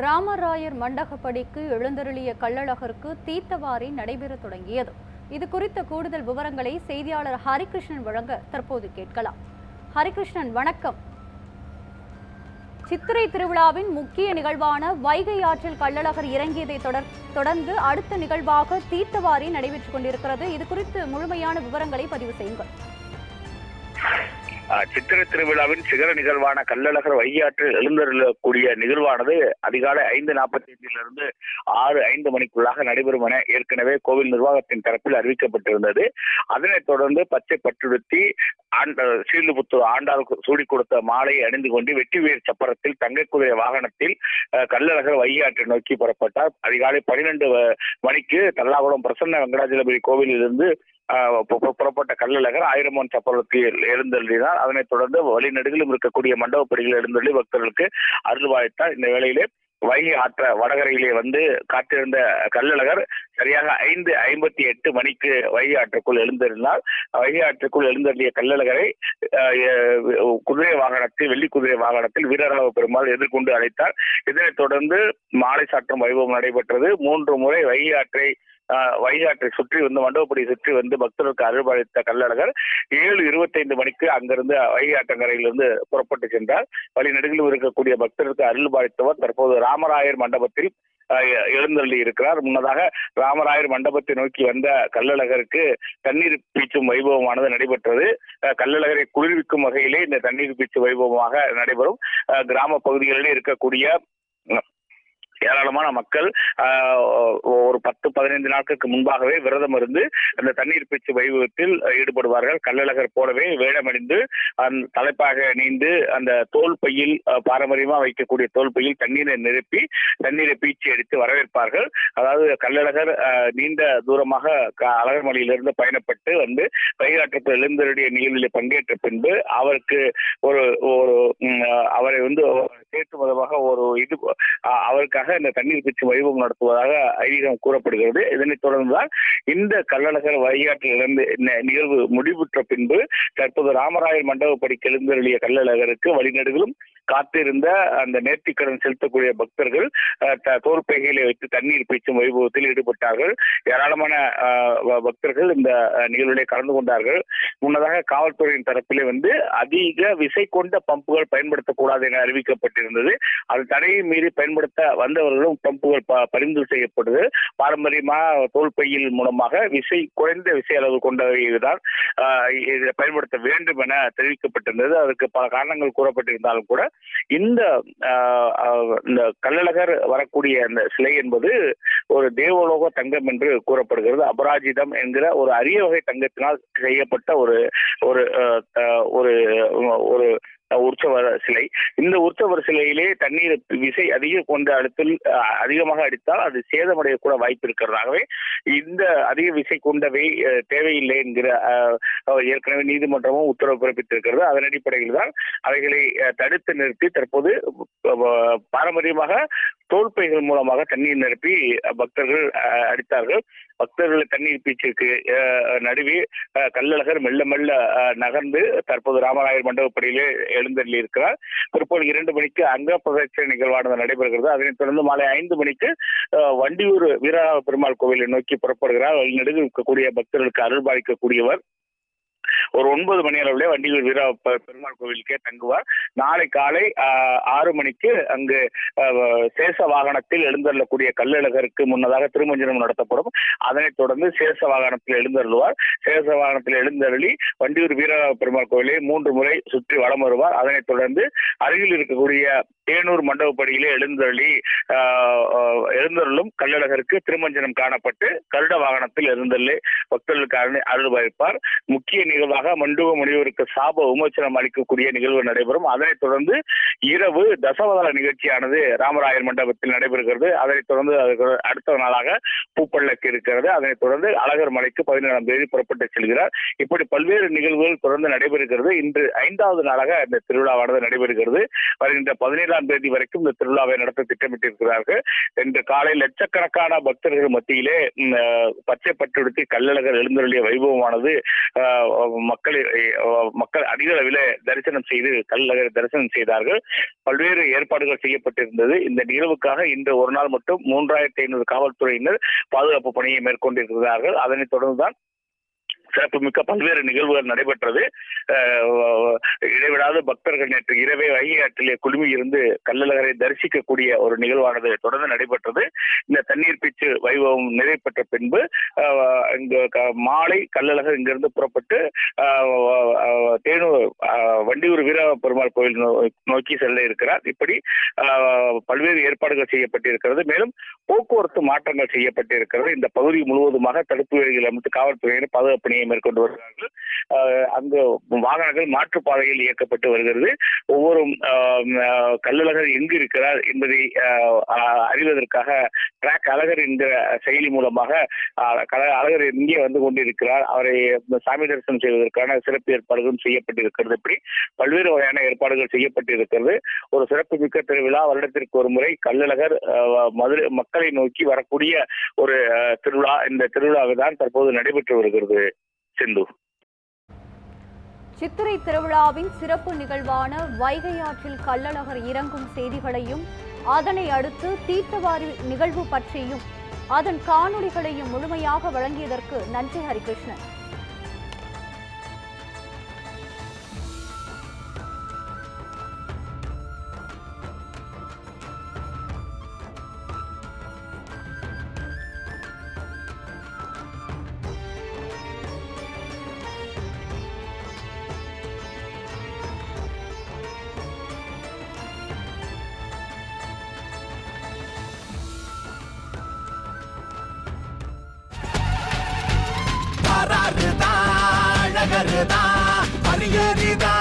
ராமராயர் மண்டகப்படிக்கு எழுந்தருளிய கள்ளழகருக்கு தீர்த்தவாரி நடைபெற தொடங்கியது. இது குறித்த கூடுதல் விவரங்களை செய்தியாளர் ஹரிகிருஷ்ணன் வழங்க தற்போது கேட்கலாம். ஹரிகிருஷ்ணன், வணக்கம். சித்திரை திருவிழாவின் முக்கிய நிகழ்வான வைகை ஆற்றில் கள்ளழகர் இறங்கியதை தொடர்ந்து அடுத்த நிகழ்வாக தீர்த்தவாரி நடைபெற்றுக் கொண்டிருக்கிறது. இது குறித்து முழுமையான விவரங்களை பதிவு செய்யுங்கள். சித்திரை திருவிழாவின் சிகர நிகழ்வான கள்ளழகர் வைகையாற்றில் எழுந்தருளக்கூடிய நிகழ்வானது அதிகாலை 5:45 6:05 மணிக்குள்ளாக நடைபெறும் என ஏற்கனவே கோவில் நிர்வாகத்தின் தரப்பில் அறிவிக்கப்பட்டிருந்தது. அதனைத் தொடர்ந்து பச்சை பட்டுடுத்தி ஸ்ரீலிபுத்தூர் ஆண்டாள் சூடி கொடுத்த மாலையை அணிந்து கொண்டு வெற்றிவேர் சப்பரத்தில் தங்கக்குதிரை வாகனத்தில் கள்ளழகர் வைகையாற்றை நோக்கி புறப்பட்டார். அதிகாலை 12 மணிக்கு தல்லாகுளம் பிரசன்ன வெங்கடாஜலபதி கோவிலில் இருந்து புறப்பட்ட கள்ளழகர் 1000 சப்பரத்தில் எழுந்தருளினார். அதனைத் தொடர்ந்து வழிநெடுகிலும் இருக்கக்கூடிய மண்டபப்படிகள் எழுந்தருளி பக்தர்களுக்கு அருள்வாய்த்தார். இந்த வேளையிலே வைகை ஆற்ற வடகரையிலே வந்து காத்திருந்த கள்ளழகர் சரியாக 5:58 மணிக்கு வைகை ஆற்றுக்குள் எழுந்தருளினார். வைகை ஆற்றுக்குள் எழுந்தருளிய கள்ளழகரை குதிரை வாகனத்தில் வெள்ளி குதிரை வாகனத்தில் வீரராக பெருமாள் எதிர்கொண்டு அழைத்தார். இதனைத் தொடர்ந்து மாலை சாற்றும் வைபவம் நடைபெற்றது. 3 முறை வைகை ஆற்றை சுற்றி வந்து மண்டபப்படி சுற்றி வந்து பக்தர்களுக்கு அருள்பாலித்த கள்ளழகர் 7:25 மணிக்கு அங்கிருந்து வைகை ஆற்றங்கரையிலிருந்து புறப்பட்டு சென்றார். வழிநெடுகிலும் இருக்கக்கூடிய பக்தர்களுக்கு அருள்பாலித்தவர் தற்போது ராமராயர் மண்டபத்தில் எழுந்தருளி இருக்கிறார். முன்னதாக ராமராயர் மண்டபத்தை நோக்கி வந்த கள்ளழகருக்கு தண்ணீர் பீச்சும் வைபவமானது நடைபெற்றது. கள்ளழகரை குளிர்விக்கும் வகையிலே இந்த தண்ணீர் பீச்சு வைபவமாக நடைபெறும். கிராம பகுதிகளிலே இருக்கக்கூடிய ஏராளமான மக்கள் ஒரு 10-15 நாட்களுக்கு முன்பாகவே விரதம் இருந்து அந்த தண்ணீர் பீச்சு வைபவத்தில் ஈடுபடுவார்கள். கள்ளழகர் போலவே வேடமணிந்து தலைப்பாக நீந்து அந்த தோல் பையில் பாரம்பரியமா வைக்கக்கூடிய தோல் பையில் தண்ணீரை பீச்சி அடித்து வரவேற்பார்கள். அதாவது கள்ளழகர் நீண்ட தூரமாக அழகர்மலையிலிருந்து பயணப்பட்டு வந்து வைகையாற்றுக்கு எழுந்தருடைய நிகழ்வில் பங்கேற்ற பின்பு அவருக்கு அவரை வந்து சேர்த்து விதமாக அவருக்காக இந்த தண்ணீர் பீச்சு வைபவம் நடத்துவதாக ஐதீகம் கூறப்படுகிறது. இதனைத் தொடர்ந்துதான் இந்த கள்ளழகர் வைகையாற்றில் நிகழ்வு முடிவுற்ற பின்பு தற்போது ராமராயர் மண்டபப்படிக்கு எழுந்தருளிய கள்ளழகருக்கு வழிநெடுகிலும் காத்திருந்த அந்த நேர்த்திக்கடன் செலுத்தக்கூடிய பக்தர்கள் தோல்பைகளை வைத்து தண்ணீர் பீச்சும் வைபவத்தில் ஈடுபட்டார்கள். ஏராளமான பக்தர்கள் இந்த நிகழ்விலே கலந்து கொண்டார்கள். முன்னதாக காவல்துறையின் தரப்பிலே வந்து அதிக விசை கொண்ட பம்புகள் பயன்படுத்தக்கூடாது என அறிவிக்கப்பட்டிருந்தது. அது தடையை மீறி பயன்படுத்த வந்தவர்களும் பம்புகள் பறிமுதல் செய்யப்படுது. பாரம்பரியமாக தோல்பையில் மூலமாக குறைந்த விசை அளவு கொண்டவைதான் இதை பயன்படுத்த வேண்டும் என தெரிவிக்கப்பட்டிருந்தது. அதற்கு பல காரணங்கள் கூறப்பட்டிருந்தாலும் கூட இந்த கள்ளழகர் வரக்கூடிய அந்த சிலை என்பது ஒரு தேவலோக தங்கம் என்று கூறப்படுகிறது. அபராஜிதம் என்கிற ஒரு அரிய வகை தங்கத்தினால் செய்யப்பட்ட ஒரு உற்சவர் சிலை. இந்த உற்சவர் சிலையிலே தண்ணீர் விசை அதிகமாக அடித்தால் அது சேதமடைய கூட வாய்ப்பு இருக்கிறதாகவே இந்த அதிக விசை கொண்டவை தேவையில்லை என்கிற ஏற்கனவே நீதிமன்றமும் உத்தரவு பிறப்பித்திருக்கிறது. அதன் அடிப்படையில் தான் அவைகளை தடுத்து நிறுத்தி தற்போது பாரம்பரியமாக தோல்பைகள் மூலமாக தண்ணீர் நிரப்பி பக்தர்கள் அடித்தார்கள். பக்தர்கள் தண்ணீர் பீச்சிற்கு நடுவே கள்ளழகர் மெல்ல மெல்ல நகர்ந்து தற்போது ராமராயர் மண்டபப்படியிலே எழுந்தருளி இருக்கிறார். பிற்பகல் 2 மணிக்கு அங்க பிரதட்சணை நிகழ்வானது நடைபெறுகிறது. அதனைத் தொடர்ந்து மாலை 5 மணிக்கு வண்டியூர் வீரராக பெருமாள் கோவிலை நோக்கி புறப்படுகிறார். வழிநெடுகில் இருக்கக்கூடிய பக்தர்களுக்கு அருள்பாலிக்கக்கூடியவர் ஒரு 9 மணி அளவிலே வண்டியூர் வீர பெருமாள் கோவிலுக்கே தங்குவார். நாளை காலை 6 மணிக்கு அங்கு சேஷ வாகனத்தில் எழுந்தருளக்கூடிய கள்ளழகருக்கு முன்னதாக திருமஞ்சனம் நடத்தப்படும். அதனைத் தொடர்ந்து சேஷ வாகனத்தில் எழுந்தருளுவார். சேஷ வாகனத்தில் எழுந்தருளி வண்டியூர் வீர பெருமாள் கோவிலை 3 முறை சுற்றி வலம் வருவார். அதனைத் தொடர்ந்து அருகில் இருக்கக்கூடிய தேனூர் மண்டபப்படியிலே எழுந்தருளும் கள்ளழகருக்கு திருமஞ்சனம் காணப்பட்டு கருட வாகனத்தில் எழுந்தருளி பக்தர்களுக்கு அருள்பாலிப்பார். முக்கிய நிகழ்வாக மண்டூக முனிவருக்கு சாப விமோசனம் அளிக்கக்கூடிய நிகழ்வு நடைபெறும். அதனைத் தொடர்ந்து இரவு தசவதார நிகழ்ச்சியானது ராமராயர் மண்டபத்தில் நடைபெறுகிறது. அதனைத் தொடர்ந்து அடுத்த நாளாக பூப்பள்ளக்கு இருக்கிறது. அதனைத் தொடர்ந்து அழகர் மலைக்கு 17ஆம் தேதி புறப்பட்டு செல்கிறார். இப்படி பல்வேறு நிகழ்வுகள் தொடர்ந்து நடைபெறுகிறது. இன்று 5வது நாளாக இந்த திருவிழாவானது நடைபெறுகிறது. வருகின்ற 17 15ஆம் தேதி வரைக்கும் இந்த திருவிழாவை நடத்த திட்டமிட்டிருக்கிறார்கள். இன்று காலை லட்சக்கணக்கான பக்தர்கள் மத்தியிலே பச்சை பட்டுடுத்தி கள்ளழகர் எழுந்தருளிய வைபவமானது மக்கள் அதிக அளவில் தரிசனம் செய்து கள்ளழகர் தரிசனம் செய்தார்கள். பல்வேறு ஏற்பாடுகள் செய்யப்பட்டிருந்தது. இந்த நிகழ்வுக்காக இன்று ஒரு நாள் மட்டும் 3500 காவல்துறையினர் பாதுகாப்பு பணியை மேற்கொண்டிருக்கிறார்கள். அதனைத் தொடர்ந்துதான் சிறப்புமிக்க பல்வேறு நிகழ்வுகள் நடைபெற்றது. இடைவிடாத பக்தர்கள் நேற்று இரவே வைகை ஆற்றிலே குழுமி இருந்து கள்ளழகரை தரிசிக்கக்கூடிய ஒரு நிகழ்வானது தொடர்ந்து நடைபெற்றது. இந்த தண்ணீர் பீச்சு வைபவம் நிறைவேற்ற பின்பு இங்கு மாலை கள்ளழகர் இங்கிருந்து புறப்பட்டு தேனூர் வண்டியூர் வீர பெருமாள் கோயில் நோக்கி செல்ல இருக்கிறார். இப்படி பல்வேறு ஏற்பாடுகள் செய்யப்பட்டிருக்கிறது. மேலும் போக்குவரத்து மாற்றங்கள் செய்யப்பட்டிருக்கிறது. இந்த பகுதி முழுவதுமாக தடுப்பு வேலிகள் அமைத்து காவல்துறையினர் பாதுகாப்பு பணியை மேற்கொண்டு வருகிறார்கள். அங்கு வாகனங்கள் மாற்றுப்பாதையில் இயக்கப்பட்டு வருகிறது. ஒவ்வொரு கள்ளழகர் எங்கு இருக்கிறார் என்பதை அறிவதற்காக டிராக் அழகர் என்கிற செயலி மூலமாக அழகர் எங்கே வந்து கொண்டிருக்கிறார், அவரை சாமி தரிசனம் செய்வதற்கான சிறப்பு ஏற்பாடுகளும் செய்யப்பட்டிருக்கிறது. இப்படி பல்வேறு வகையான ஏற்பாடுகள் செய்யப்பட்டிருக்கிறது. ஒரு சிறப்பு மிக்க திருவிழா. வருடத்திற்கு ஒரு முறை கள்ளழகர் மதுரை மக்களை நோக்கி வரக்கூடிய ஒரு திருவிழா. இந்த திருவிழாவை தான் தற்போது நடைபெற்று வருகிறது. சிந்து, சித்திரை திருவிழாவின் சிறப்பு நிகழ்வான வைகை ஆற்றில் கள்ளழகர் இறங்கும் செய்திகளையும் அதனை அடுத்து தீர்த்தவாரி நிகழ்வு பற்றியும் அதன் காணொளிகளையும் முழுமையாக வழங்கியதற்கு நன்றி ஹரிகிருஷ்ணன். அழகருதா, அரியரிதா